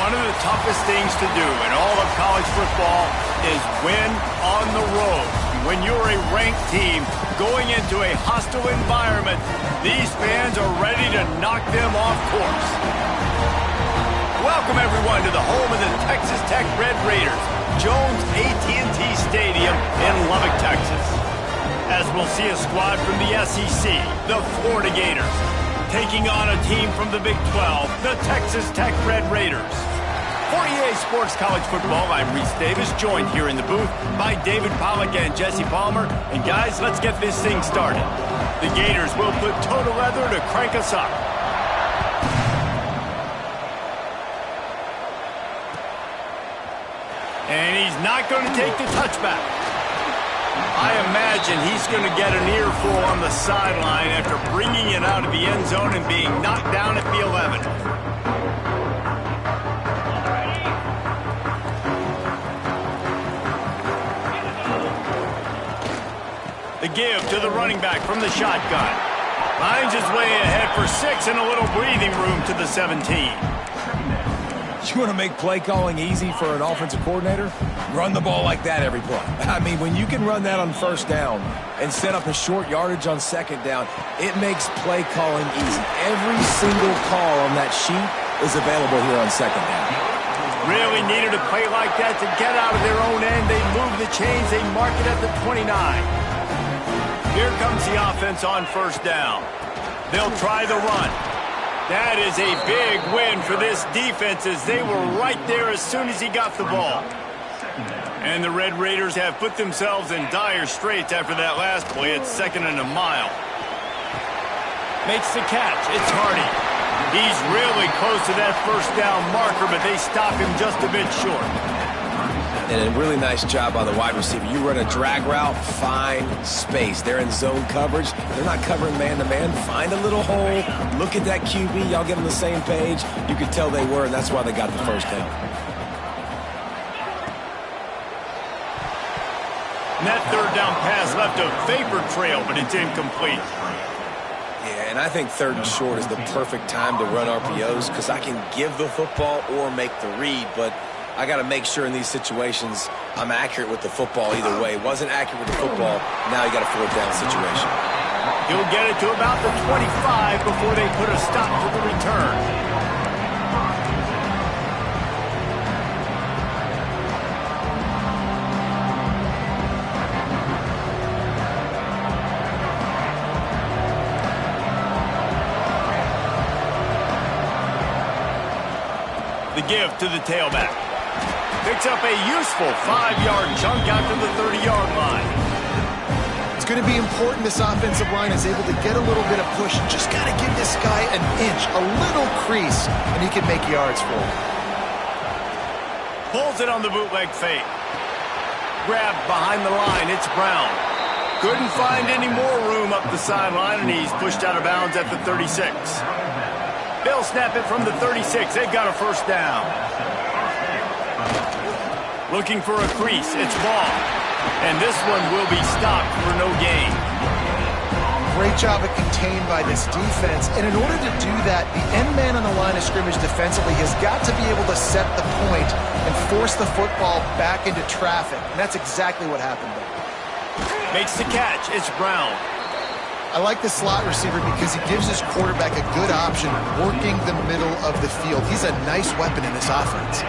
One of the toughest things to do in all of college football is win on the road. When you're a ranked team going into a hostile environment, these fans are ready to knock them off course. Welcome, everyone, to the home of the Texas Tech Red Raiders, Jones AT&T Stadium in Lubbock, Texas. As we'll see a squad from the SEC, the Florida Gators, taking on a team from the Big 12, the Texas Tech Red Raiders. For EA Sports College Football, I'm Reese Davis, joined here in the booth by David Pollack and Jesse Palmer. And guys, let's get this thing started. The Gators will put total leather to crank us up. And he's not going to take the touchback. I imagine he's going to get an earful on the sideline after bringing it out of the end zone and being knocked down at the 11. The give to the running back from the shotgun. Finds his way ahead for 6 and a little breathing room to the 17. You want to make play calling easy for an offensive coordinator? Run the ball like that every play. I mean, when you can run that on first down and set up a short yardage on second down, it makes play calling easy. Every single call on that sheet is available here on second down. Really needed a play like that to get out of their own end. They move the chains. They mark it at the 29. Here comes the offense on first down. They'll try the run. That is a big win for this defense as they were right there as soon as he got the ball. And the Red Raiders have put themselves in dire straits after that last play at 2nd and a mile. Makes the catch. It's Hardy. He's really close to that first down marker, but they stop him just a bit short. And a really nice job by the wide receiver. You run a drag route, find space. They're in zone coverage. They're not covering man-to-man. Find a little hole. Look at that QB. Y'all get on the same page. You could tell they were, and that's why they got the first down. And that third down pass left a vapor trail, but it's incomplete. Yeah, and I think 3rd and short is the perfect time to run RPOs because I can give the football or make the read, but I got to make sure in these situations I'm accurate with the football either way. Wasn't accurate with the football, now you got a 4th down situation. He'll get it to about the 25 before they put a stop to the return. The give to the tailback. Picks up a useful 5-yard chunk out to the 30-yard line. It's going to be important this offensive line is able to get a little bit of push. Just got to give this guy an inch, a little crease, and he can make yards for him. Pulls it on the bootleg fake. Grabbed behind the line. It's Brown. Couldn't find any more room up the sideline, and he's pushed out of bounds at the 36. They'll snap it from the 36. They've got a first down. Looking for a crease. It's Ball. And this one will be stopped for no gain. Great job of contained by this defense. And in order to do that, the end man on the line of scrimmage defensively has got to be able to set the point and force the football back into traffic. And that's exactly what happened there. Makes the catch. It's Brown. I like the slot receiver because he gives his quarterback a good option working the middle of the field. He's a nice weapon in this offense.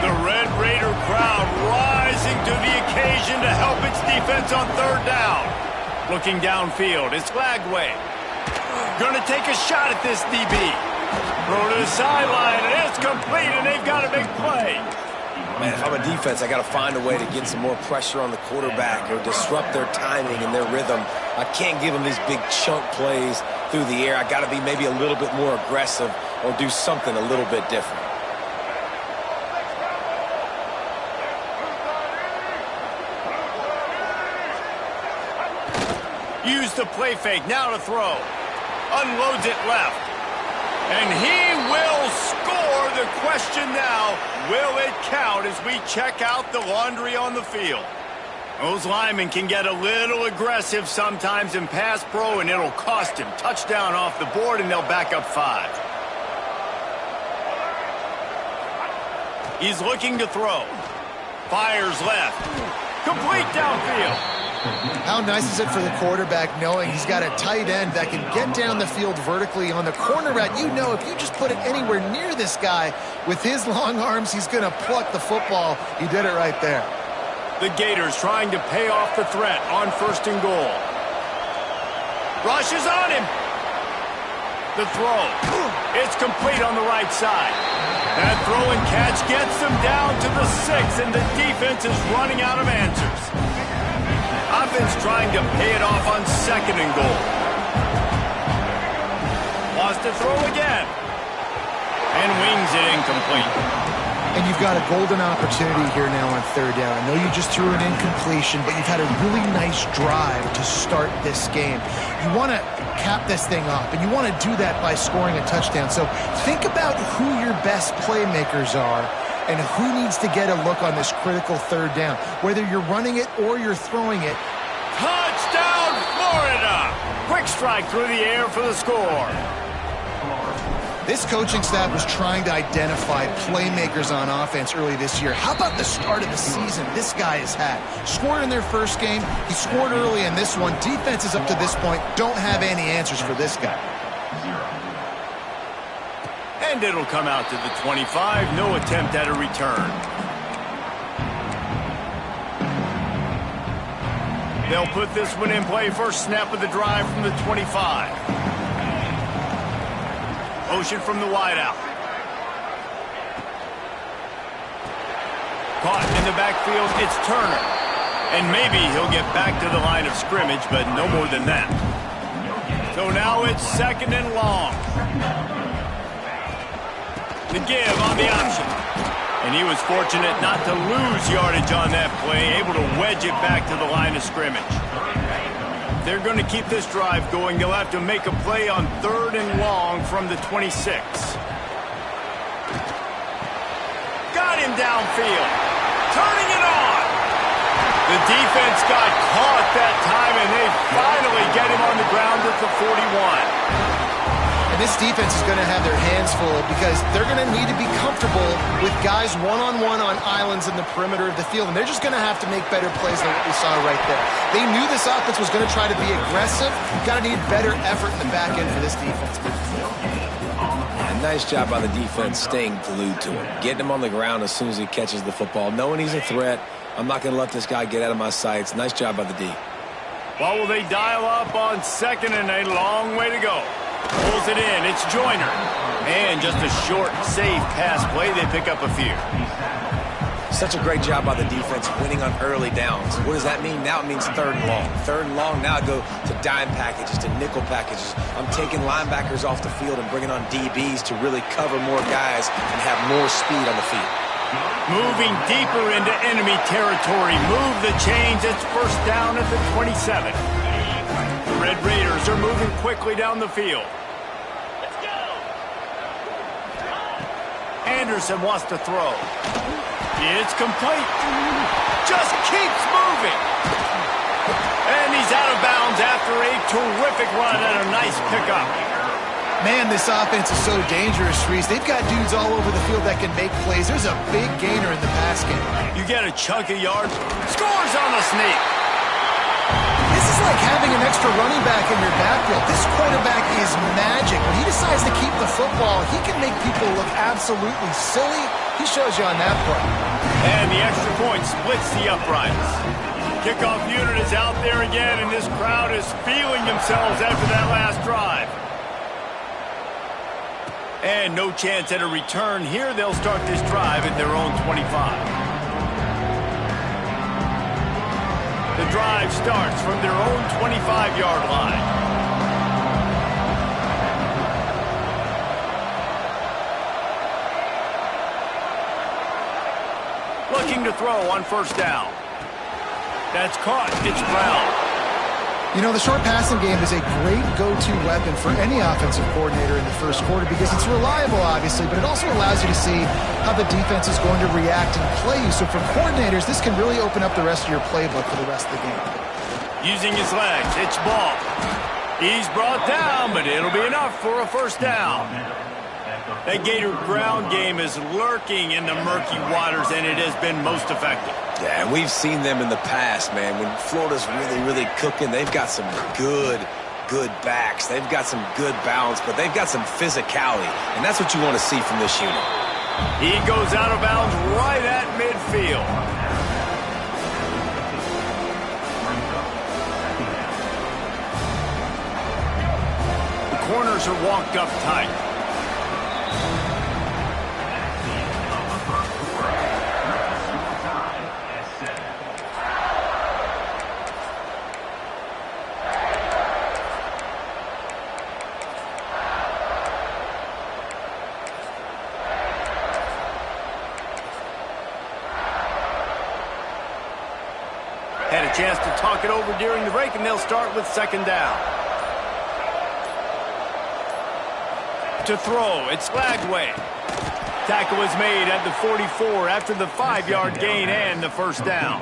The Red Raider crowd rising to the occasion to help its defense on 3rd down. Looking downfield, it's Lagway. Gonna take a shot at this DB. Throw to the sideline, and it's complete, and they've got a big play. Man, if I'm a defense, I got to find a way to get some more pressure on the quarterback or disrupt their timing and their rhythm. I can't give them these big chunk plays through the air. I got to be maybe a little bit more aggressive or do something a little bit different. Use the play fake, now to throw. Unloads it left. And he will score. The question now, will it count as we check out the laundry on the field? Those linemen can get a little aggressive sometimes in pass pro, and it'll cost him. Touchdown off the board, and they'll back up 5. He's looking to throw. Fires left. Complete downfield. How nice is it for the quarterback knowing he's got a tight end that can get down the field vertically on the corner route? You know, if you just put it anywhere near this guy with his long arms, he's going to pluck the football. He did it right there. The Gators trying to pay off the threat on 1st and goal. Rushes on him. The throw. It's complete on the right side. That throw and catch gets them down to the 6, and the defense is running out of answers. Offense trying to pay it off on 2nd and goal. Wants to throw again. And wings it incomplete. And you've got a golden opportunity here now on 3rd down. I know you just threw an incompletion, but you've had a really nice drive to start this game. You want to cap this thing off, and you want to do that by scoring a touchdown. So think about who your best playmakers are and who needs to get a look on this critical 3rd down. Whether you're running it or you're throwing it. Touchdown, Florida! Quick strike through the air for the score. This coaching staff was trying to identify playmakers on offense early this year. How about the start of the season this guy has had? Scored in their first game. He scored early in this one. Defenses up to this point don't have any answers for this guy. And it'll come out to the 25. No attempt at a return. They'll put this one in play. First snap of the drive from the 25. Motion from the wideout. Caught in the backfield, it's Turner. And maybe he'll get back to the line of scrimmage, but no more than that. So now it's 2nd and long. The give on the option. And he was fortunate not to lose yardage on that play, able to wedge it back to the line of scrimmage. They're going to keep this drive going. They'll have to make a play on 3rd and long from the 26. Got him downfield. Turning it on. The defense got caught that time, and they finally get him on the ground at the 41. And this defense is going to have their hands full because they're going to need to be comfortable with guys one-on-one on islands in the perimeter of the field. And they're just going to have to make better plays than what we saw right there. They knew this offense was going to try to be aggressive. Got to need better effort in the back end for this defense. Yeah, nice job by the defense staying glued to him. Getting him on the ground as soon as he catches the football. Knowing he's a threat. I'm not going to let this guy get out of my sights. Nice job by the D. Well, will they dial up on 2nd and a long way to go? Pulls it in. It's Joyner. And just a short, safe pass play. They pick up a few. Such a great job by the defense winning on early downs. What does that mean? Now it means 3rd and long. 3rd and long, now I go to dime packages, to nickel packages. I'm taking linebackers off the field and bringing on DBs to really cover more guys and have more speed on the field. Moving deeper into enemy territory. Move the chains. It's 1st down at the 27. The Red Raiders are moving quickly down the field. Let's go. Anderson wants to throw. It's complete. Just keeps moving. And he's out of bounds after a terrific run and a nice pickup. Man, this offense is so dangerous, Reese. They've got dudes all over the field that can make plays. There's a big gainer in the pass game. You get a chunk of yards. Scores on the sneak. This is like having an extra running back in your backfield. This quarterback is magic. When he decides to keep the football, he can make people look absolutely silly. He shows you on that play. And the extra point splits the uprights. Kickoff unit is out there again, and this crowd is feeling themselves after that last drive. And no chance at a return here. They'll start this drive at their own 25. The drive starts from their own 25-yard line. Looking to throw on 1st down. That's caught. It's Brown. You know, the short passing game is a great go-to weapon for any offensive coordinator in the first quarter because it's reliable, obviously, but it also allows you to see how the defense is going to react and play you. So for coordinators, this can really open up the rest of your playbook for the rest of the game. Using his legs, it's ball. He's brought down, but it'll be enough for a 1st down. That Gator ground game is lurking in the murky waters, and it has been most effective. Yeah, and we've seen them in the past, man. When Florida's really, really cooking, they've got some good backs. They've got some good balance, but they've got some physicality, and that's what you want to see from this unit. He goes out of bounds right at midfield. The corners are walked up tight. Had a chance to talk it over during the break, and they'll start with second down. To throw, it's Lagway. Tackle was made at the 44 after the 5-yard gain and the first down.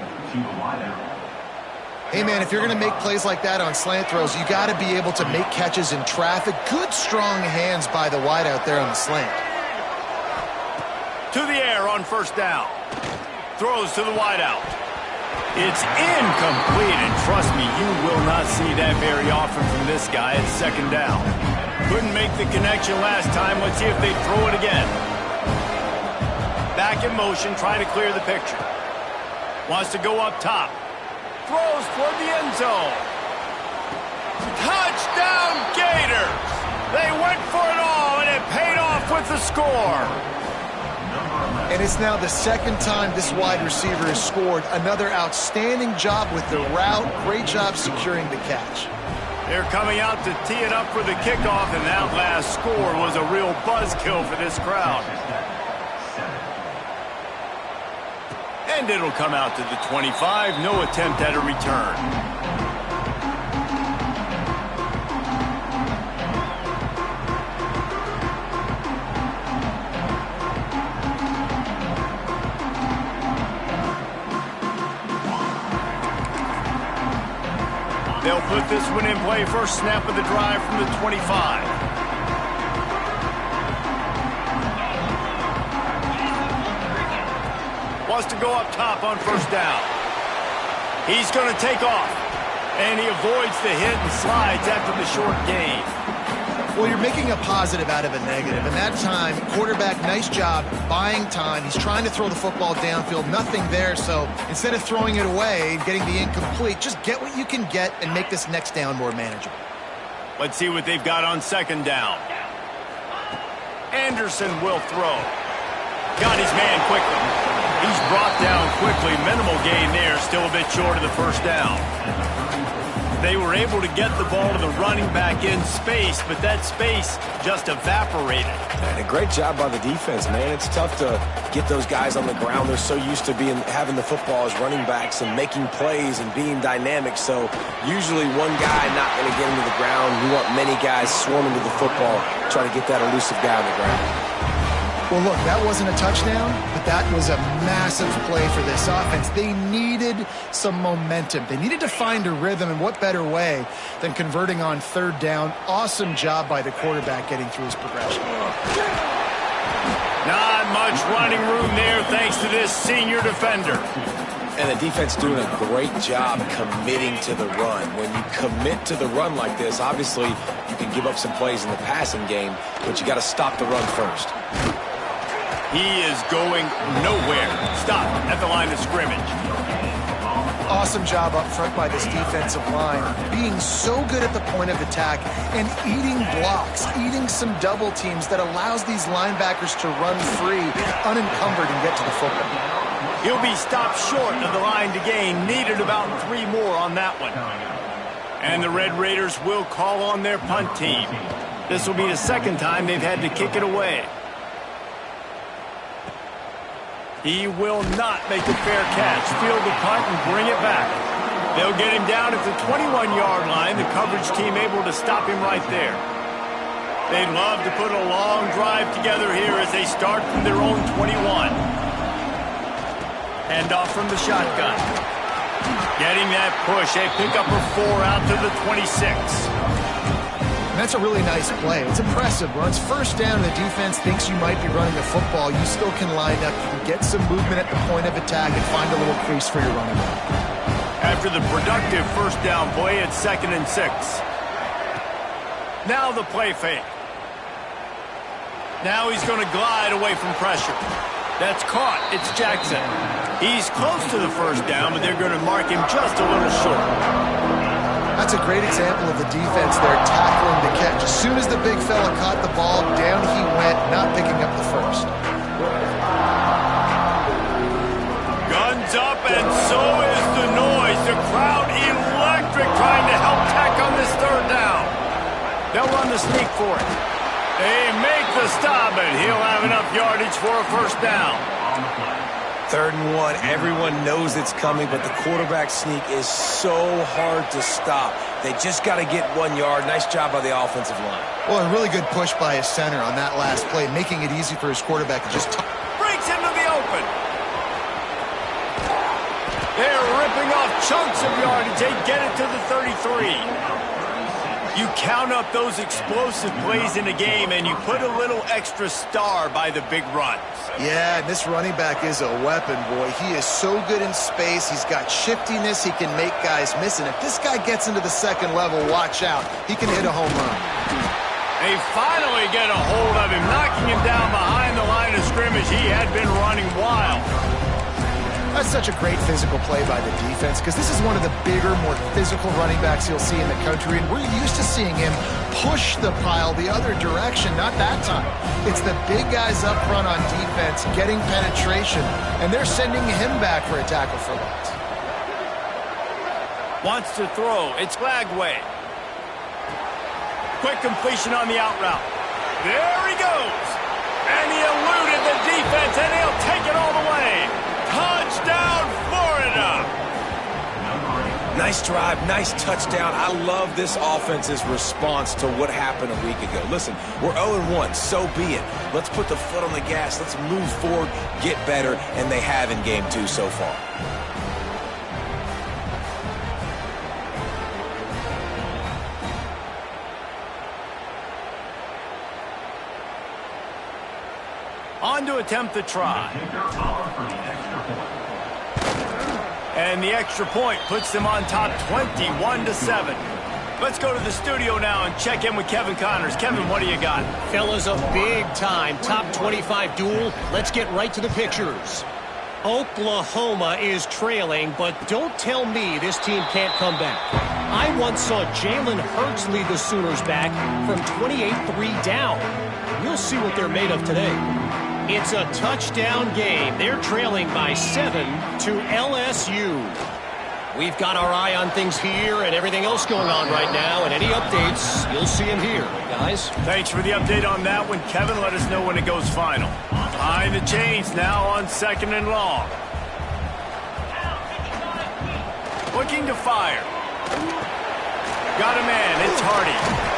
Hey, man, if you're going to make plays like that on slant throws, you got to be able to make catches in traffic. Good, strong hands by the wide out there on the slant. To the air on first down. Throws to the wide out. It's incomplete, and trust me, you will not see that very often from this guy. It's second down. Couldn't make the connection last time. Let's see if they throw it again. Back in motion, trying to clear the picture. Wants to go up top. Throws toward the end zone. Touchdown, Gators! They went for it all, and it paid off with the score. And it's now the second time this wide receiver has scored. Another outstanding job with the route. Great job securing the catch. They're coming out to tee it up for the kickoff, and that last score was a real buzzkill for this crowd. And it'll come out to the 25. No attempt at a return. They'll put this one in play. First snap of the drive from the 25. Wants to go up top on first down. He's going to take off. And he avoids the hit and slides after the short gain. Well, you're making a positive out of a negative. And that time, quarterback, nice job buying time. He's trying to throw the football downfield. Nothing there. So instead of throwing it away and getting the incomplete, just get what you can get and make this next down more manageable. Let's see what they've got on second down. Anderson will throw. Got his man quickly. He's brought down quickly. Minimal gain there. Still a bit short of the first down. They were able to get the ball to the running back in space, but that space just evaporated. And a great job by the defense, man. It's tough to get those guys on the ground. They're so used to having the football as running backs and making plays and being dynamic. So usually one guy not going to get into the ground. We want many guys swarming to the football, trying to get that elusive guy on the ground. Well, look, that wasn't a touchdown, but that was a massive play for this offense. They needed some momentum. They needed to find a rhythm, and what better way than converting on third down. Awesome job by the quarterback getting through his progression. Not much running room there thanks to this senior defender. And the defense doing a great job committing to the run. When you commit to the run like this, obviously you can give up some plays in the passing game, but you got to stop the run first. He is going nowhere. Stop at the line of scrimmage. Awesome job up front by this defensive line, being so good at the point of attack and eating blocks, eating some double teams that allows these linebackers to run free, unencumbered, and get to the football. He'll be stopped short of the line to gain. Needed about 3 more on that one. And the Red Raiders will call on their punt team. This will be the second time they've had to kick it away. He will not make a fair catch. Field the punt and bring it back. They'll get him down at the 21-yard line. The coverage team able to stop him right there. They'd love to put a long drive together here as they start from their own 21. Hand off from the shotgun. Getting that push. A pickup of 4 out to the 26. And that's a really nice play. It's impressive. When it's first down and the defense thinks you might be running the football, you still can line up. You can get some movement at the point of attack and find a little crease for your running back. After the productive first down play, it's 2nd and 6. Now the play fake. Now he's going to glide away from pressure. That's caught. It's Jackson. He's close to the first down, but they're going to mark him just a little short. That's a great example of the defense there tackling the catch. As soon as the big fella caught the ball, down he went, not picking up the first. Guns up, and so is the noise. The crowd electric trying to help Tech on this third down. They'll run the sneak for it. They make the stop, and he'll have enough yardage for a first down. 3rd and 1. Everyone knows it's coming, but the quarterback sneak is so hard to stop. They just got to get 1 yard. Nice job by the offensive line. Well, a really good push by his center on that last play, making it easy for his quarterback to just breaks into the open. They're ripping off chunks of yardage. They get it to the 33. You count up those explosive plays in a game, and you put a little extra star by the big runs. Yeah, and this running back is a weapon, boy. He is so good in space. He's got shiftiness. He can make guys miss. And if this guy gets into the second level, watch out. He can hit a home run. They finally get a hold of him, knocking him down behind the line of scrimmage. He had been running wild. That's such a great physical play by the defense because this is one of the bigger, more physical running backs you'll see in the country, and we're used to seeing him push the pile the other direction. Not that time. It's the big guys up front on defense getting penetration, and they're sending him back for a tackle for loss. Wants to throw. It's Glagway. Quick completion on the out route. There he goes. And he eluded the defense, and he'll take it all the way. Touchdown, Florida! Nice drive, nice touchdown. I love this offense's response to what happened a week ago. Listen, we're 0-1, so be it. Let's put the foot on the gas. Let's move forward, get better, and they have in Game 2 so far. On to attempt the try. And the extra point puts them on top 21-7. Let's go to the studio now and check in with Kevin Connors. Kevin, what do you got? Fellas, a big-time top 25 duel. Let's get right to the pictures. Oklahoma is trailing, but don't tell me this team can't come back. I once saw Jalen Hurts lead the Sooners back from 28-3 down. We'll see what they're made of today. It's a touchdown game. They're trailing by 7 to LSU. We've got our eye on things here and everything else going on right now, and any updates, you'll see them here, guys. Thanks for the update on that one, Kevin. Let us know when it goes final. Behind the chains now on 2nd and long. Looking to fire. Got a man. It's Hardy.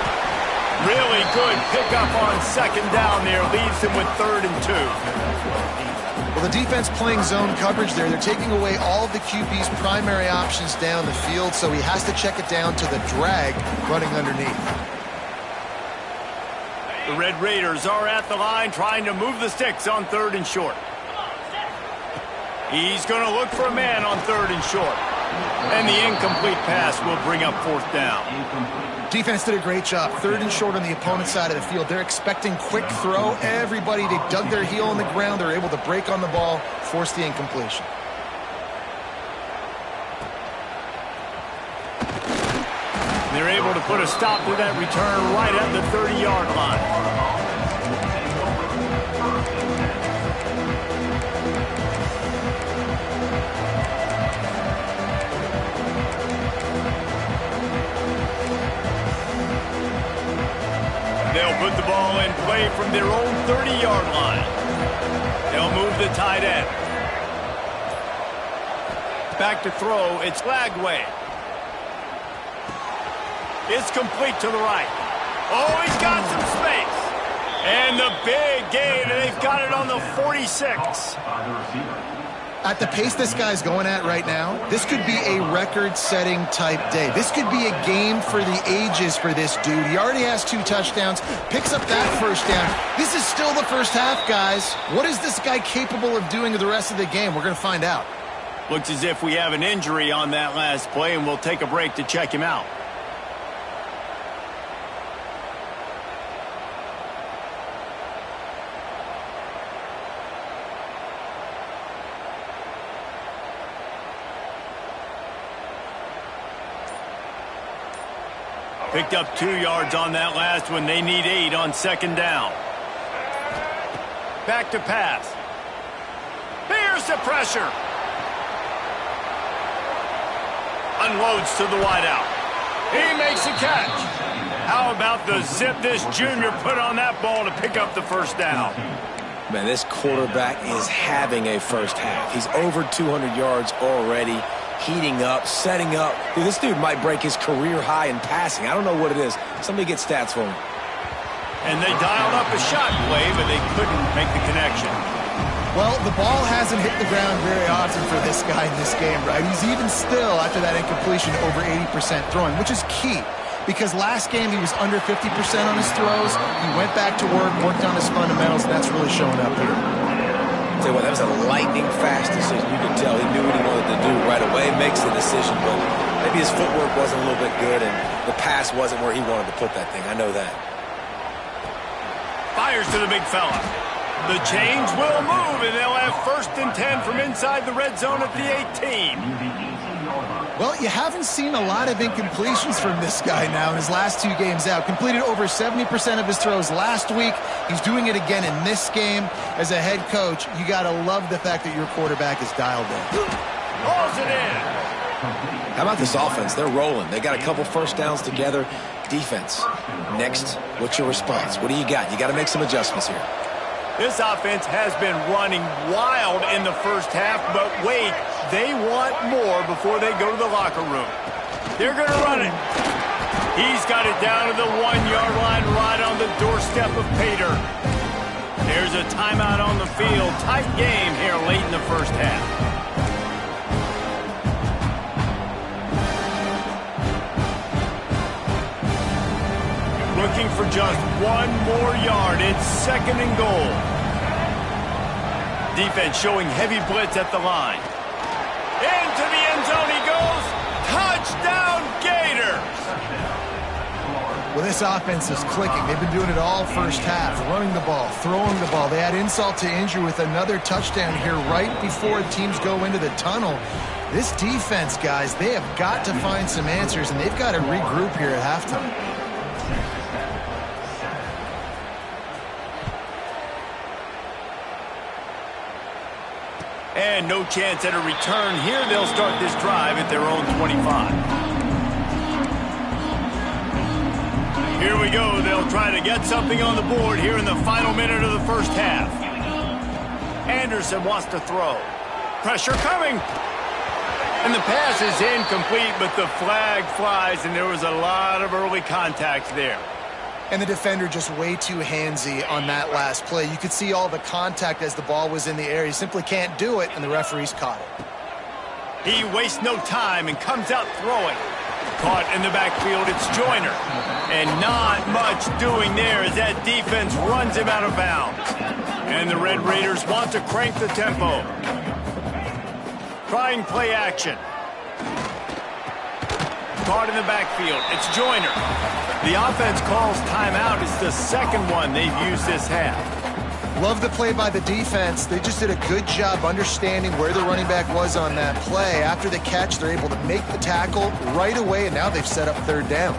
Really good pickup on 2nd down there. Leaves him with 3rd and 2. Well, the defense playing zone coverage there. They're taking away all of the QB's primary options down the field, so he has to check it down to the drag running underneath. The Red Raiders are at the line trying to move the sticks on 3rd and short. He's going to look for a man on 3rd and short. And the incomplete pass will bring up 4th down. Defense did a great job. 3rd and short on the opponent's side of the field. They're expecting quick throw. Everybody, they dug their heel on the ground. They're able to break on the ball, force the incompletion. They're able to put a stop to that return right at the 30-yard line. They'll put the ball in play from their own 30-yard line. They'll move the tight end. Back to throw. It's Glagway. It's complete to the right. Oh, he's got some space. And the big gain, and they've got it on the 46. At the pace this guy's going at right now, this could be a record-setting type day. This could be a game for the ages for this dude. He already has 2 touchdowns, picks up that first down. This is still the first half, guys. What is this guy capable of doing the rest of the game? We're going to find out. Looks as if we have an injury on that last play, and we'll take a break to check him out. Picked up 2 yards on that last one. They need 8 on second down. Back to pass. Here's the pressure. Unloads to the wideout. He makes a catch. How about the zip this junior put on that ball to pick up the first down? Man, this quarterback is having a first half. He's over 200 yards already. Heating up, setting up. Dude, this dude might break his career high in passing. I don't know what it is. Somebody get stats for him. And they dialed up a shot play, but they couldn't make the connection. Well, the ball hasn't hit the ground very often for this guy in this game, right? He's even still, after that incompletion, over 80% throwing, which is key. Because last game he was under 50% on his throws. He went back to work, worked on his fundamentals, and that's really showing up here. Tell you what, that was a lightning-fast decision. You could tell he knew what he wanted to do right away, makes the decision, but maybe his footwork wasn't a little bit good, and the pass wasn't where he wanted to put that thing. I know that. Fires to the big fella. The chains will move, and they'll have 1st and 10 from inside the red zone at the 18. Well, you haven't seen a lot of incompletions from this guy now in his last 2 games out. Completed over 70% of his throws last week. He's doing it again in this game. As a head coach, you got to love the fact that your quarterback is dialed in. Pulls it in. How about this offense? They're rolling. They got a couple first downs together. Defense. Next, what's your response? What do you got? You got to make some adjustments here. This offense has been running wild in the first half, but wait, they want more before they go to the locker room. They're going to run it. He's got it down to the 1-yard line right on the doorstep of Pater. There's a timeout on the field. Tight game here late in the first half. Looking for just 1 more yard. It's 2nd and goal. Defense showing heavy blitz at the line. Into the end zone he goes. Touchdown, Gators! Well, this offense is clicking. They've been doing it all first half. Running the ball, throwing the ball. They add insult to injury with another touchdown here right before teams go into the tunnel. This defense, guys, they have got to find some answers, and they've got to regroup here at halftime. And no chance at a return here. They'll start this drive at their own 25. Here we go. They'll try to get something on the board here in the final minute of the first half. Anderson wants to throw. Pressure coming. And the pass is incomplete, but the flag flies, and there was a lot of early contact there. And the defender just way too handsy on that last play. You could see all the contact as the ball was in the air. He simply can't do it, and the referees caught it. He wastes no time and comes out throwing. Caught in the backfield, it's Joyner. And not much doing there as that defense runs him out of bounds. And the Red Raiders want to crank the tempo. Trying play action. Caught in the backfield, it's Joyner. The offense calls timeout. It's the 2nd one they've used this half. Love the play by the defense. They just did a good job understanding where the running back was on that play. After the catch, they're able to make the tackle right away, and now they've set up 3rd down.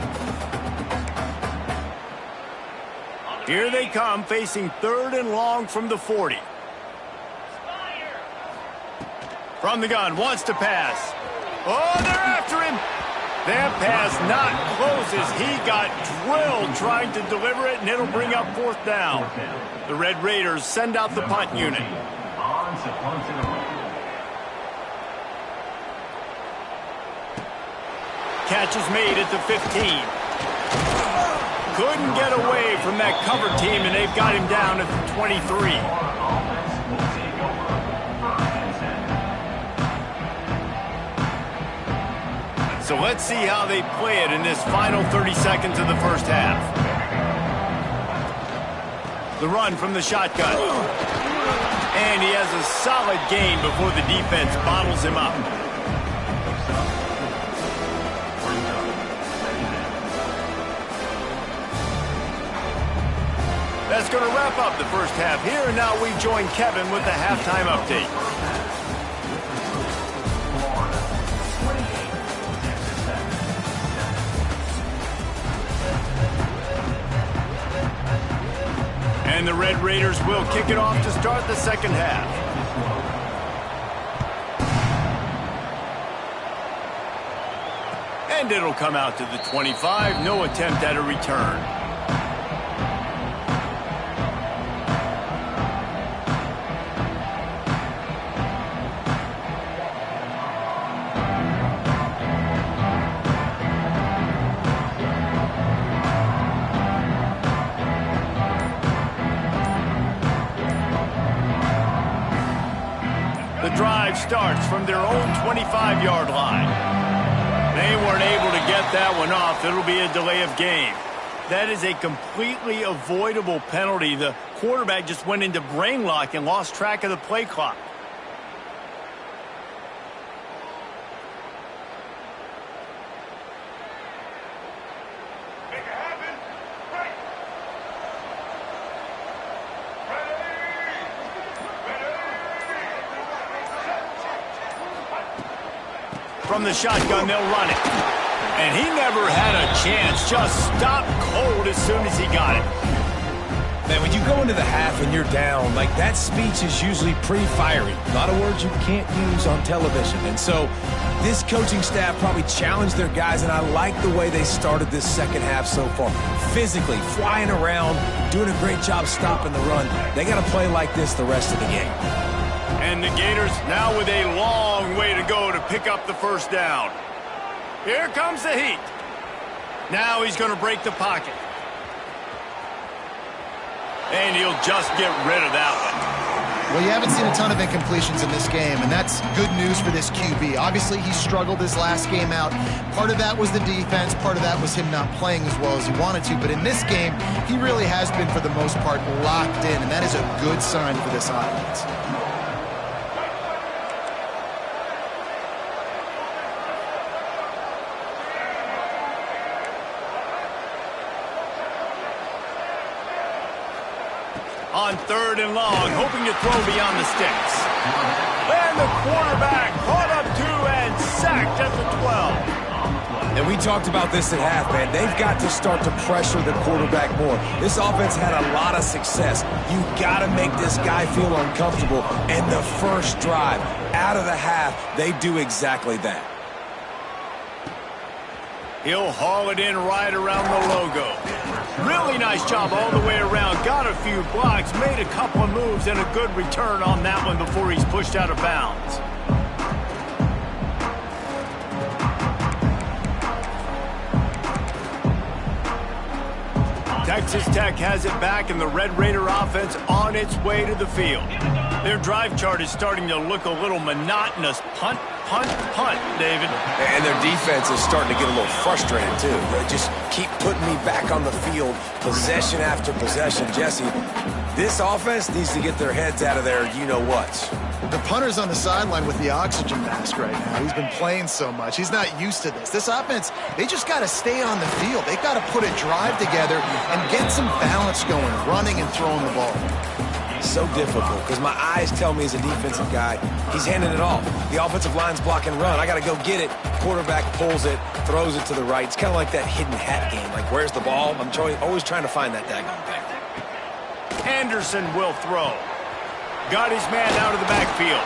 Here they come, facing 3rd and long from the 40. From the gun, wants to pass. Oh, they're after him. That pass not close as he got drilled trying to deliver it, and it'll bring up 4th down. The Red Raiders send out the punt unit. Catch is made at the 15. Couldn't get away from that cover team, and they've got him down at the 23. So let's see how they play it in this final 30 seconds of the first half. The run from the shotgun. And he has a solid gain before the defense bottles him up. That's going to wrap up the first half here, and now we join Kevin with the halftime update. And the Red Raiders will kick it off to start the second half. And it'll come out to the 25. No attempt at a return. The drive starts from their own 25-yard line. They weren't able to get that one off. It'll be a delay of game. That is a completely avoidable penalty. The quarterback just went into brain lock and lost track of the play clock. From the shotgun, they'll run it. And he never had a chance. Just stopped cold as soon as he got it. Man, when you go into the half and you're down, like, that speech is usually pretty fiery. A lot of words you can't use on television. And so this coaching staff probably challenged their guys, and I like the way they started this second half so far. Physically, flying around, doing a great job stopping the run. They got to play like this the rest of the game. And the Gators now with a long way to go to pick up the first down. Here comes the heat. Now he's going to break the pocket. And he'll just get rid of that one. Well, you haven't seen a ton of incompletions in this game, and that's good news for this QB. Obviously, he struggled his last game out. Part of that was the defense. Part of that was him not playing as well as he wanted to. But in this game, he really has been, for the most part, locked in, and that is a good sign for this offense. On third and long, hoping to throw beyond the sticks. And the quarterback caught up to and sacked at the 12. And we talked about this at half, man. They've got to start to pressure the quarterback more. This offense had a lot of success. You got to make this guy feel uncomfortable. And the first drive, out of the half, they do exactly that. He'll haul it in right around the logo. Really nice job all the way around. Got a few blocks, made a couple of moves, and a good return on that one before he's pushed out of bounds. Texas Tech has it back, and the Red Raider offense on its way to the field. Their drive chart is starting to look a little monotonous. Punt, punt, punt, David. And their defense is starting to get a little frustrated, too. They just keep putting me back on the field, possession after possession. Jesse, this offense needs to get their heads out of their you-know-whats. The punter's on the sideline with the oxygen mask right now. He's been playing so much. He's not used to this. This offense, they just got to stay on the field. They've got to put a drive together and get some balance going, running and throwing the ball. So difficult because my eyes tell me as a defensive guy, he's handing it off. The offensive line's block and run. I got to go get it. Quarterback pulls it, throws it to the right. It's kind of like that hidden hat game. Like, where's the ball? I'm always trying to find that daggone thing. Anderson will throw. Got his man out of the backfield.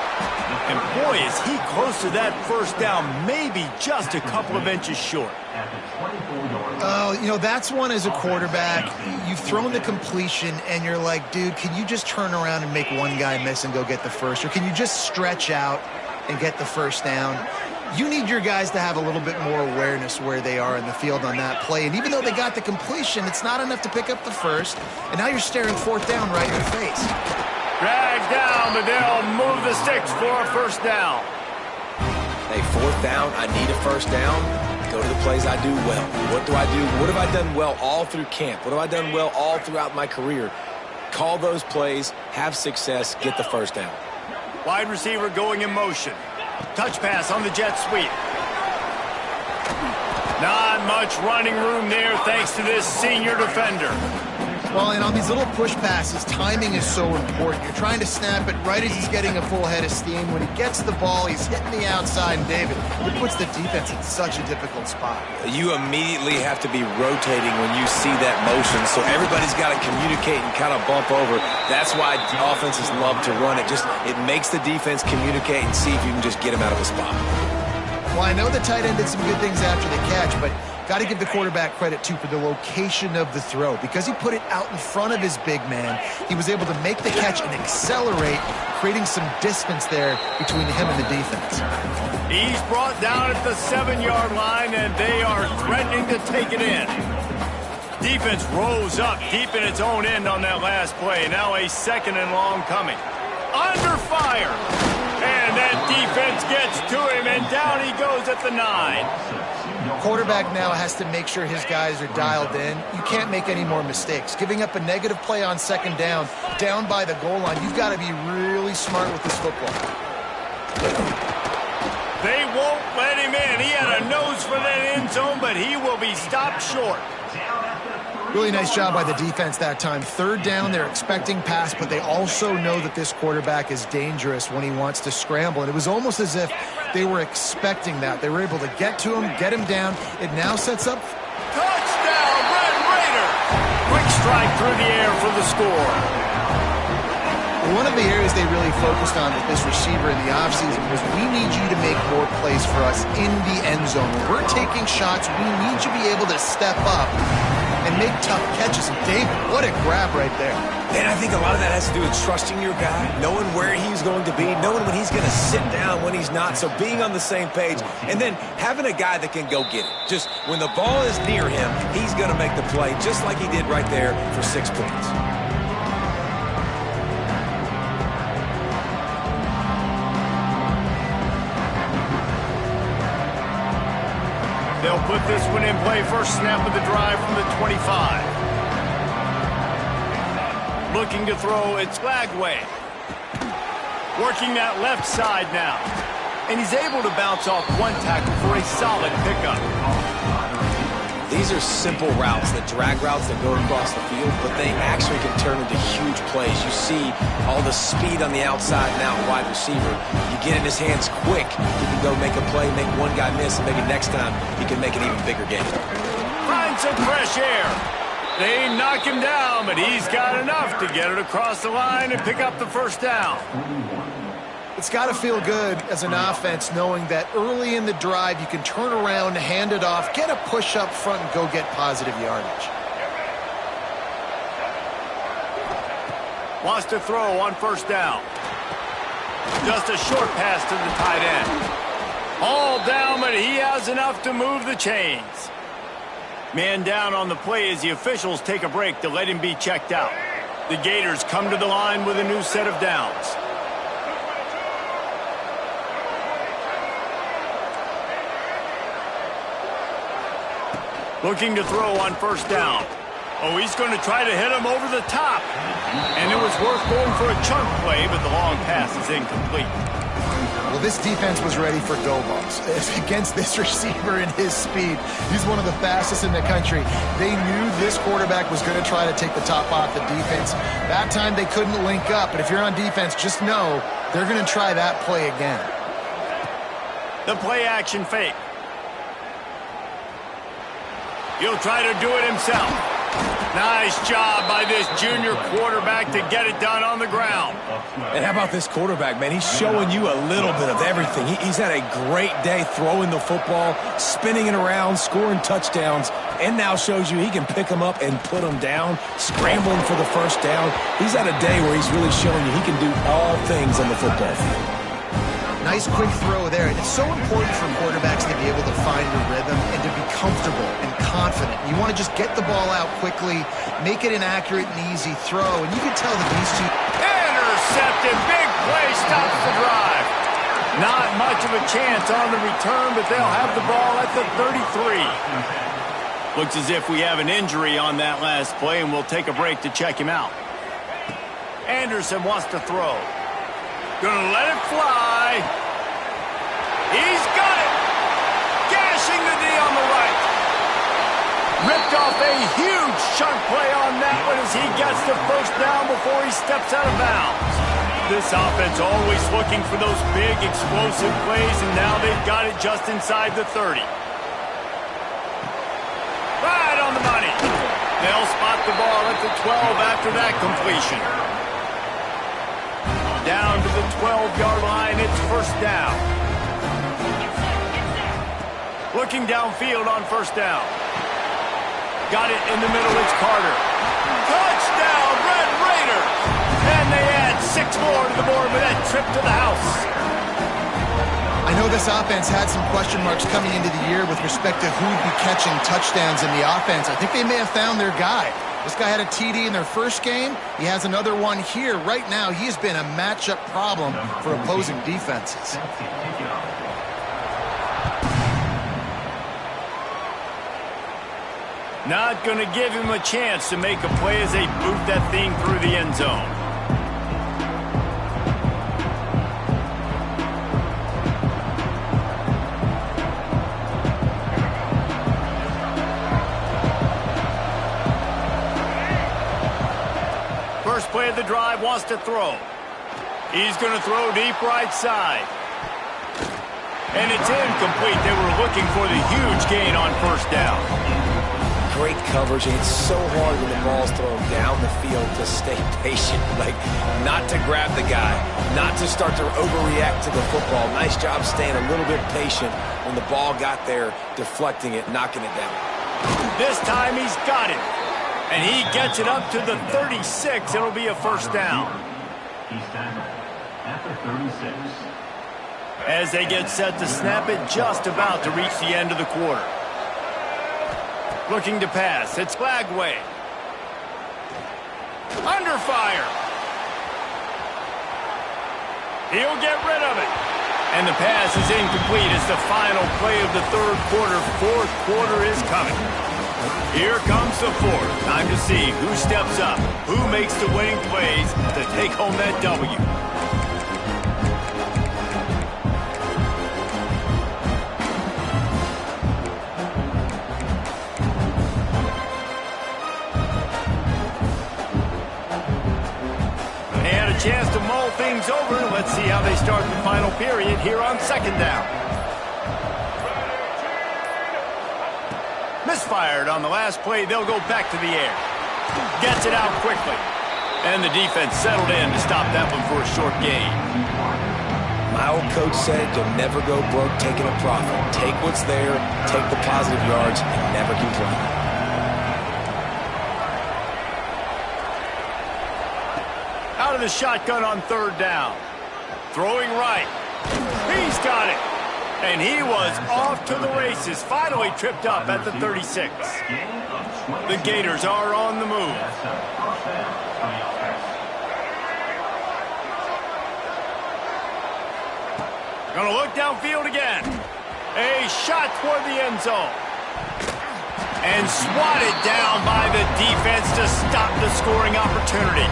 And boy, is he close to that first down, maybe just a couple of inches short. Oh, you know, that's one as a quarterback. You've thrown the completion, and you're like, dude, can you just turn around and make one guy miss and go get the first? Or can you just stretch out and get the first down? You need your guys to have a little bit more awareness where they are in the field on that play. And even though they got the completion, it's not enough to pick up the first. And now you're staring fourth down right in your face. Dragged down, but they'll move the sticks for a first down. Hey, fourth down, I need a first down. Go to the plays I do well. What do I do? What have I done well all through camp? What have I done well all throughout my career? Call those plays, have success, get the first down. Wide receiver going in motion. Touch pass on the jet sweep. Not much running room there thanks to this senior defender. Well, and on these little push passes, timing is so important. You're trying to snap it right as he's getting a full head of steam. When he gets the ball, he's hitting the outside, and David, it puts the defense in such a difficult spot. You immediately have to be rotating when you see that motion, so everybody's got to communicate and kind of bump over. That's why offenses love to run it. It makes the defense communicate and see if you can just get him out of the spot. Well, I know the tight end did some good things after the catch, but got to give the quarterback credit, too, for the location of the throw. Because he put it out in front of his big man, he was able to make the catch and accelerate, creating some distance there between him and the defense. He's brought down at the 7-yard line, and they are threatening to take it in. Defense rose up deep in its own end on that last play. Now a 2nd and long coming. Under fire. And that defense gets to him, and down he goes at the 9. Quarterback now has to make sure his guys are dialed in. You can't make any more mistakes. Giving up a negative play on 2nd down by the goal line, you've got to be really smart with this football. They won't let him in. He had a nose for that end zone, but he will be stopped short. Really nice job by the defense that time. 3rd down, they're expecting pass, but they also know that this quarterback is dangerous when he wants to scramble. And it was almost as if they were expecting that. They were able to get to him, get him down. It now sets up. Touchdown, Red Raider! Quick strike through the air for the score. One of the areas they really focused on with this receiver in the offseason was we need you to make more plays for us in the end zone. When we're taking shots, we need you to be able to step up and make tough catches. And David, what a grab right there. And I think a lot of that has to do with trusting your guy, knowing where he's going to be, knowing when he's going to sit down, when he's not. So being on the same page, and then having a guy that can go get it. Just when the ball is near him, he's going to make the play, just like he did right there for 6 points. They'll put this one in play. First snap of the drive from the 25. Looking to throw, it's Lagway. Working that left side now. And he's able to bounce off one tackle for a solid pickup. These are simple routes, the drag routes that go across the field, but they actually can turn into huge plays. You see all the speed on the outside now, wide receiver. You get in his hands quick, he can go make a play, make one guy miss, and maybe next time he can make an even bigger game. Find some fresh air. They knock him down, but he's got enough to get it across the line and pick up the first down. It's got to feel good as an offense knowing that early in the drive you can turn around, hand it off, get a push up front, and go get positive yardage. Wants to throw on first down. Just a short pass to the tight end. All down, but he has enough to move the chains. Man down on the play as the officials take a break to let him be checked out. The Gators come to the line with a new set of downs. Looking to throw on first down. Oh, he's going to try to hit him over the top. And it was worth going for a chunk play, but the long pass is incomplete. Well, this defense was ready for go balls. Against this receiver and his speed, he's one of the fastest in the country. They knew this quarterback was going to try to take the top off the defense. That time they couldn't link up, but if you're on defense, just know they're going to try that play again. The play action fake. He'll try to do it himself. Nice job by this junior quarterback to get it done on the ground. And how about this quarterback, man? He's showing you a little bit of everything. He's had a great day throwing the football, spinning it around, scoring touchdowns, and now shows you he can pick them up and put them down, scrambling for the first down. He's had a day where he's really showing you he can do all things on the football field. Nice quick throw there. And it's so important for quarterbacks to be able to find a rhythm and to be comfortable and confident. You want to just get the ball out quickly, make it an accurate and easy throw. And you can tell that these two... Intercepted. Big play stops the drive. Not much of a chance on the return, but they'll have the ball at the 33. Looks as if we have an injury on that last play, and we'll take a break to check him out. Anderson wants to throw. Gonna let it fly. He's got it. Gashing the knee on the right. Ripped off a huge chunk play on that one as he gets the first down before he steps out of bounds. This offense always looking for those big, explosive plays, and now they've got it just inside the 30. Right on the money. They'll spot the ball at the 12 after that completion. Down to the 12-yard line, it's first down. Looking downfield on first down. Got it in the middle, it's Carter. Touchdown, Red Raiders! And they add 6 more to the board with that trip to the house. I know this offense had some question marks coming into the year with respect to who'd be catching touchdowns in the offense. I think they may have found their guy. This guy had a TD in their first game. He has another one here. Right now, he has been a matchup problem for opposing defenses. Not going to give him a chance to make a play as they boot that thing through the end zone. First play of the drive, wants to throw. He's going to throw deep right side. And it's incomplete. They were looking for the huge gain on first down. Great coverage, and it's so hard when the ball's thrown down the field to stay patient, like not to grab the guy, not to start to overreact to the football. Nice job staying a little bit patient when the ball got there, deflecting it, knocking it down. This time he's got it, and he gets it up to the 36. It'll be a first down. He's tackled at the 36. As they get set to snap it, just about to reach the end of the quarter. Looking to pass. It's Glagway. Under fire. He'll get rid of it. And the pass is incomplete. It's the final play of the third quarter. Fourth quarter is coming. Here comes the fourth. Time to see who steps up, who makes the winning plays to take home that W. Chance to mull things over. Let's see how they start the final period here on second down. Misfired on the last play. They'll go back to the air. Gets it out quickly. And the defense settled in to stop that one for a short gain. My old coach said you'll never go broke taking a profit. Take what's there, take the positive yards, and never complain. Out of the shotgun on third down. Throwing right. He's got it. And he was off to the races. Finally tripped up at the 36. The Gators are on the move. Gonna look downfield again. A shot toward the end zone. And swatted down by the defense to stop the scoring opportunity.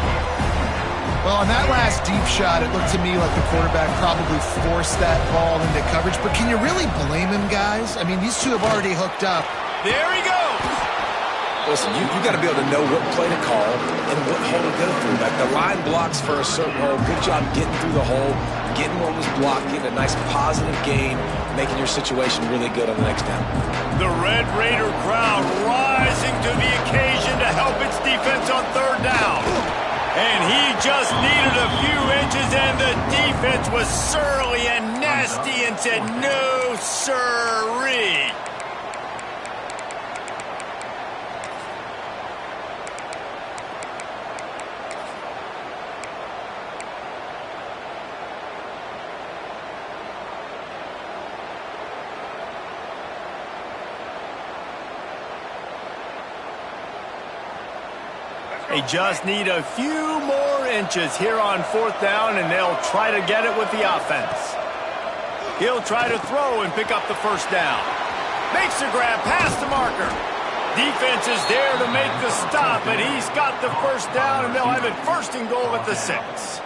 Well, on that last deep shot, it looked to me like the quarterback probably forced that ball into coverage. But can you really blame him, guys? I mean, these two have already hooked up. There he goes. Listen, you got to be able to know what play to call and what hole to go through. Like the line blocks for a certain hole. Good job getting through the hole, getting what was blocked, getting a nice positive gain, making your situation really good on the next down. The Red Raider crowd rising to the occasion to help its defense on third down. And he just needed a few inches, and the defense was surly and nasty and said, no, sirree. They just need a few more inches here on fourth down, and they'll try to get it with the offense. He'll try to throw and pick up the first down. Makes the grab past the marker. Defense is there to make the stop, and he's got the first down, and they'll have it first and goal at the 6.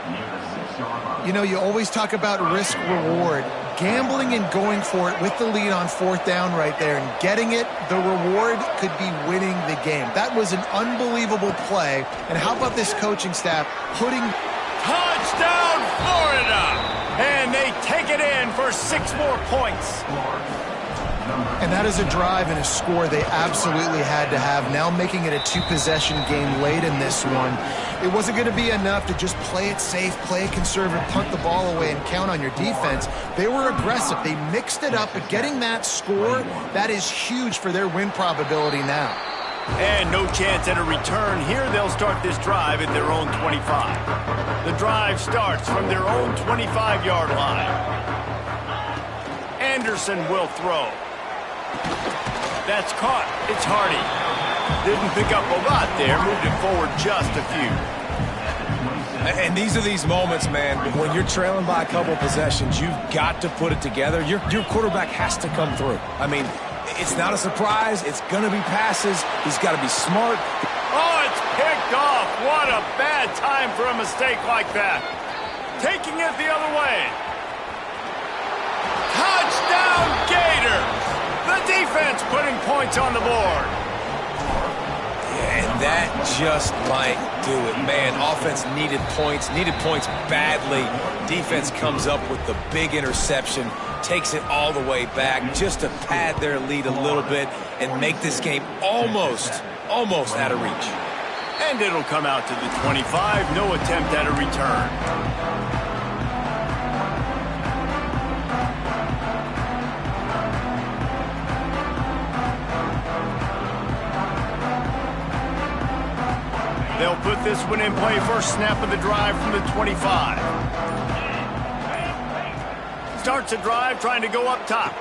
You know, you always talk about risk-reward. Gambling and going for it with the lead on 4th down right there and getting it, the reward could be winning the game. That was an unbelievable play. And how about this coaching staff putting... Touchdown, Florida! And they take it in for 6 more points. And that is a drive and a score they absolutely had to have. Now making it a 2-possession game late in this one. It wasn't going to be enough to just play it safe, play it conservative, punt the ball away, and count on your defense. They were aggressive. They mixed it up, but getting that score, that is huge for their win probability now. And no chance at a return here. They'll start this drive at their own 25. The drive starts from their own 25-yard line. Anderson will throw. That's caught. It's Hardy. Didn't pick up a lot there. Moved it forward just a few. And these are these moments, man, when you're trailing by a couple possessions, you've got to put it together. Your quarterback has to come through. I mean, it's not a surprise. It's going to be passes. He's got to be smart. Oh, it's picked off. What a bad time for a mistake like that. Taking it the other way. Touchdown, Gators! The defense putting points on the board. And that just might do it. Man, offense needed points badly. Defense comes up with the big interception, takes it all the way back just to pad their lead a little bit and make this game almost out of reach. And it'll come out to the 25. No attempt at a return. They'll put this one in play. First snap of the drive from the 25. Starts a drive trying to go up top.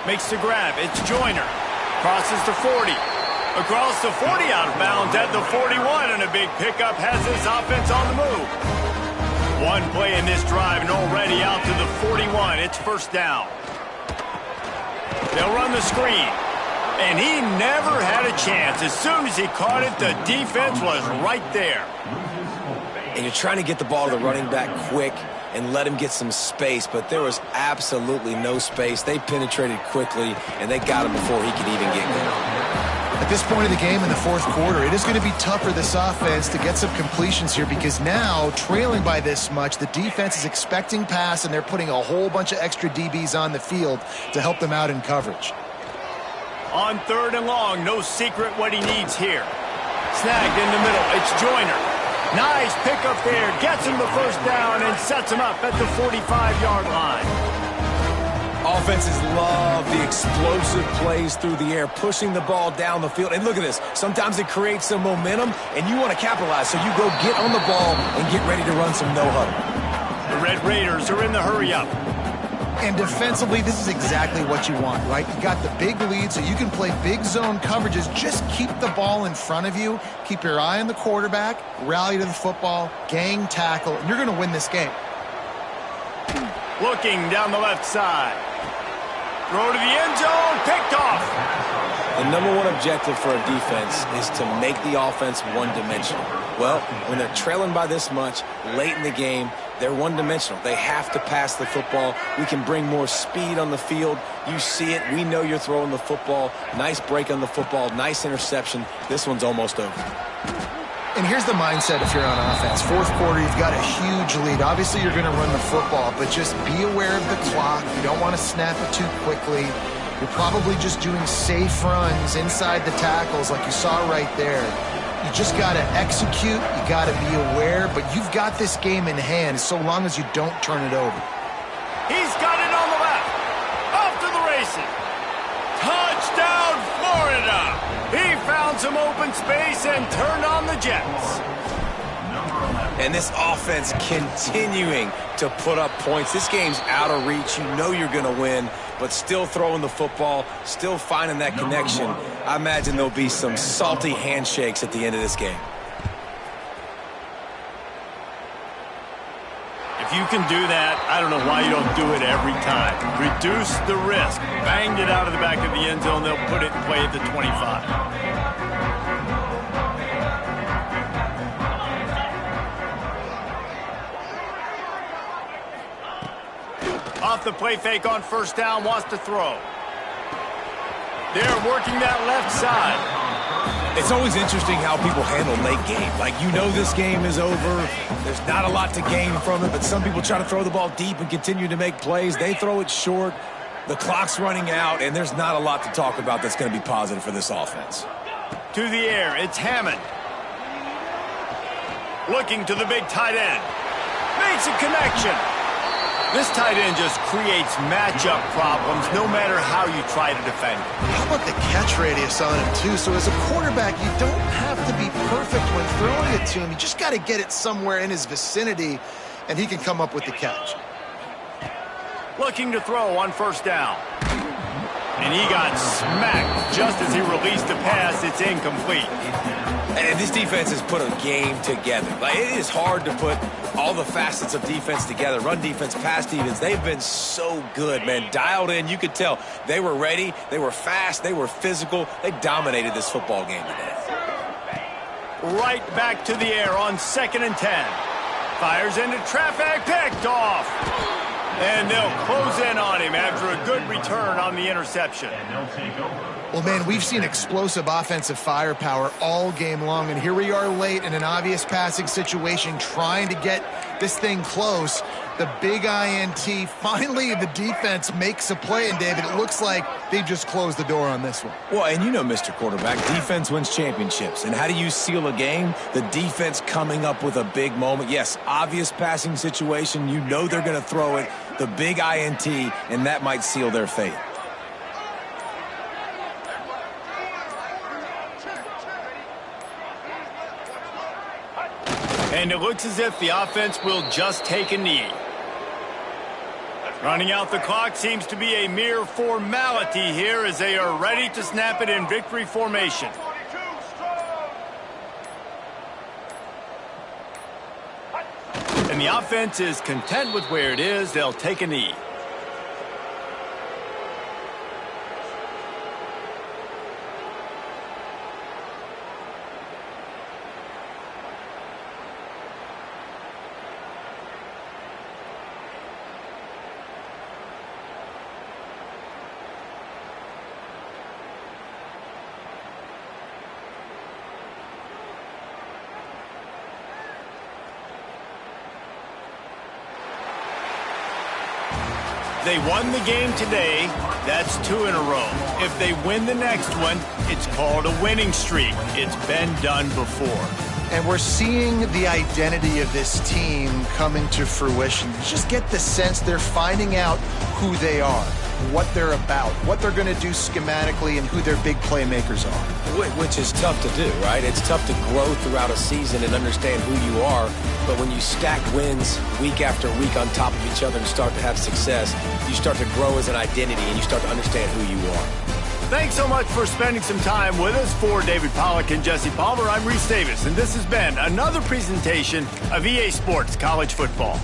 Makes the grab. It's Joyner. Crosses the 40. Across the 40 out of bounds at the 41. And a big pickup has this offense on the move. One play in this drive and already out to the 41. It's first down. They'll run the screen. And he never had a chance. As soon as he caught it, the defense was right there. And you're trying to get the ball to the running back quick and let him get some space, but there was absolutely no space. They penetrated quickly, and they got him before he could even get going. At this point of the game in the 4th quarter, it is going to be tough for this offense to get some completions here because now, trailing by this much, the defense is expecting pass, and they're putting a whole bunch of extra DBs on the field to help them out in coverage. On 3rd and long, no secret what he needs here. Snagged in the middle, it's Joyner. Nice pickup there, gets him the first down and sets him up at the 45-yard line. Offenses love the explosive plays through the air, pushing the ball down the field. And look at this. Sometimes it creates some momentum, and you want to capitalize, so you go get on the ball and get ready to run some no-huddle. The Red Raiders are in the hurry-up. And defensively, this is exactly what you want, right? You got the big lead, so you can play big zone coverages. Just keep the ball in front of you. Keep your eye on the quarterback. Rally to the football. Gang tackle. And you're going to win this game. Looking down the left side. Throw to the end zone. Picked off. The #1 objective for a defense is to make the offense one-dimensional. Well, when they're trailing by this much late in the game, they're one-dimensional. They have to pass the football. We can bring more speed on the field. You see it. We know you're throwing the football. Nice break on the football. Nice interception. This one's almost over. And here's the mindset if you're on offense. 4th quarter, you've got a huge lead. Obviously, you're going to run the football, but just be aware of the clock. You don't want to snap it too quickly. You're probably just doing safe runs inside the tackles like you saw right there. You just got to execute. You got to be aware, but you've got this game in hand so long as you don't turn it over. He's got it on the left. Off to the races. Touchdown, Florida. He found some open space and turned on the Jets. And this offense continuing to put up points. This game's out of reach. You know you're going to win, but still throwing the football, still finding that connection. I imagine there'll be some salty handshakes at the end of this game. If you can do that, I don't know why you don't do it every time. Reduce the risk. Banged it out of the back of the end zone. They'll put it in play at the 25. Off the play fake on first down, wants to throw. They're working that left side. It's always interesting how people handle late game. Like, you know this game is over. There's not a lot to gain from it, but some people try to throw the ball deep and continue to make plays. They throw it short. The clock's running out, and there's not a lot to talk about that's going to be positive for this offense. To the air, it's Hammond. Looking to the big tight end. Makes a connection. This tight end just creates matchup problems no matter how you try to defend it. How about the catch radius on him, too? So as a quarterback, you don't have to be perfect when throwing it to him. You just got to get it somewhere in his vicinity, and he can come up with the catch. Looking to throw on first down. And he got smacked just as he released the pass. It's incomplete. And this defense has put a game together. Like, it is hard to put all the facets of defense together. Run defense, pass defense. They've been so good, man. Dialed in. You could tell they were ready. They were fast. They were physical. They dominated this football game today. Right back to the air on 2nd and 10. Fires into traffic. Picked off. And they'll close in on him after a good return on the interception. And they'll take over. Well, man, we've seen explosive offensive firepower all game long, and here we are late in an obvious passing situation trying to get this thing close. The big INT, finally the defense makes a play, and David, it looks like they just closed the door on this one. Well, and you know, Mr. Quarterback, defense wins championships. And how do you seal a game? The defense coming up with a big moment. Yes, obvious passing situation. You know they're going to throw it. The big INT, and that might seal their fate. And it looks as if the offense will just take a knee. Running out the clock seems to be a mere formality here as they are ready to snap it in victory formation. And the offense is content with where it is. They'll take a knee. They won the game today. That's 2 in a row. If they win the next one, it's called a winning streak. It's been done before. And we're seeing the identity of this team coming to fruition. You just get the sense they're finding out who they are, what they're about, what they're going to do schematically, and who their big playmakers are. Which is tough to do, right? It's tough to grow throughout a season and understand who you are. But when you stack wins week after week on top of each other and start to have success, you start to grow as an identity and you start to understand who you are. Thanks so much for spending some time with us. For David Pollack and Jesse Palmer, I'm Reese Davis, and this has been another presentation of EA Sports College Football.